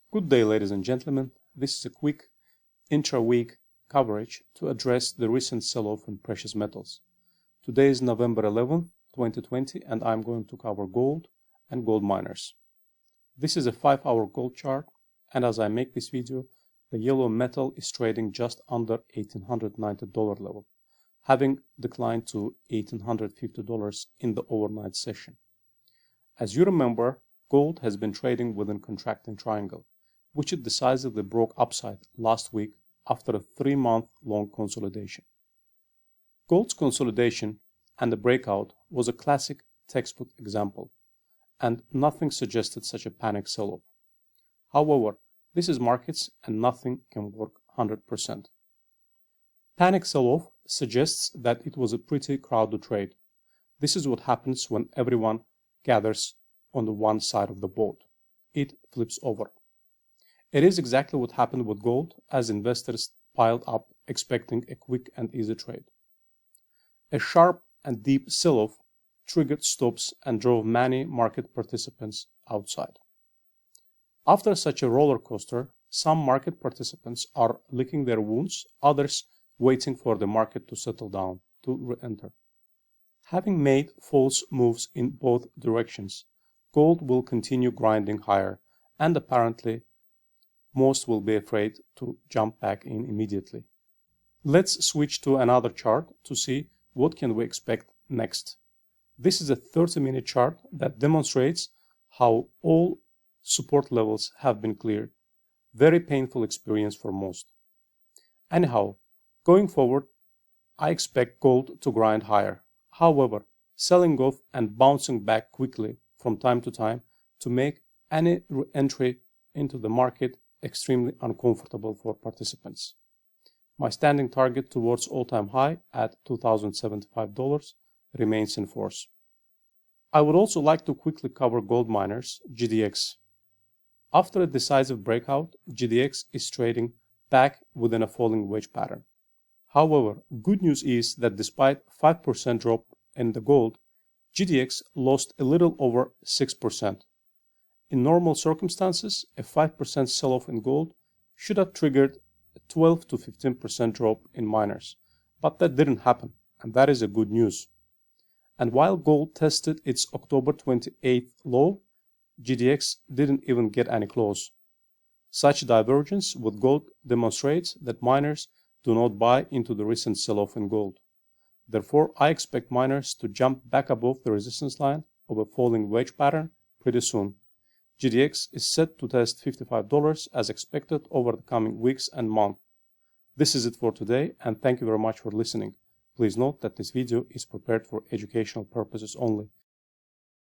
Good day, ladies and gentlemen. This is a quick intra-week coverage to address the recent sell-off in precious metals. Today is November 11th, 2020, and I'm going to cover gold and gold miners. This is a 5-hour gold chart, and as I make this video, the yellow metal is trading just under $1,890 level, having declined to $1,850 in the overnight session. As you remember, gold has been trading within contracting triangle, which it decisively broke upside last week after a 3-month-long consolidation. Gold's consolidation and the breakout was a classic textbook example, and nothing suggested such a panic sell-off. However, this is markets and nothing can work 100%. Panic sell-off suggests that it was a pretty crowded trade. This is what happens when everyone gathers on the one side of the boat. It flips over. It is exactly what happened with gold as investors piled up expecting a quick and easy trade. A sharp and deep sell-off triggered stops and drove many market participants outside. After such a roller coaster, some market participants are licking their wounds, others waiting for the market to settle down to re-enter. Having made false moves in both directions, gold will continue grinding higher, and apparently most will be afraid to jump back in immediately. Let's switch to another chart to see what can we expect next. This is a 30-minute chart that demonstrates how all support levels have been cleared. Very painful experience for most. Anyhow, going forward, I expect gold to grind higher. However, selling off and bouncing back quickly from time to time to make any re-entry into the market extremely uncomfortable for participants. My standing target towards all-time high at $2,075 remains in force. I would also like to quickly cover gold miners, GDX. After a decisive breakout, GDX is trading back within a falling wedge pattern. However, good news is that despite 5% drop in the gold, GDX lost a little over 6%. In normal circumstances, a 5% sell-off in gold should have triggered a 12 to 15% drop in miners, but that didn't happen, and that is a good news. And while gold tested its October 28th low, GDX didn't even get any close. Such divergence with gold demonstrates that miners do not buy into the recent sell-off in gold. Therefore, I expect miners to jump back above the resistance line of a falling wedge pattern pretty soon. GDX is set to test $55 as expected over the coming weeks and months. This is it for today, and thank you very much for listening. Please note that this video is prepared for educational purposes only.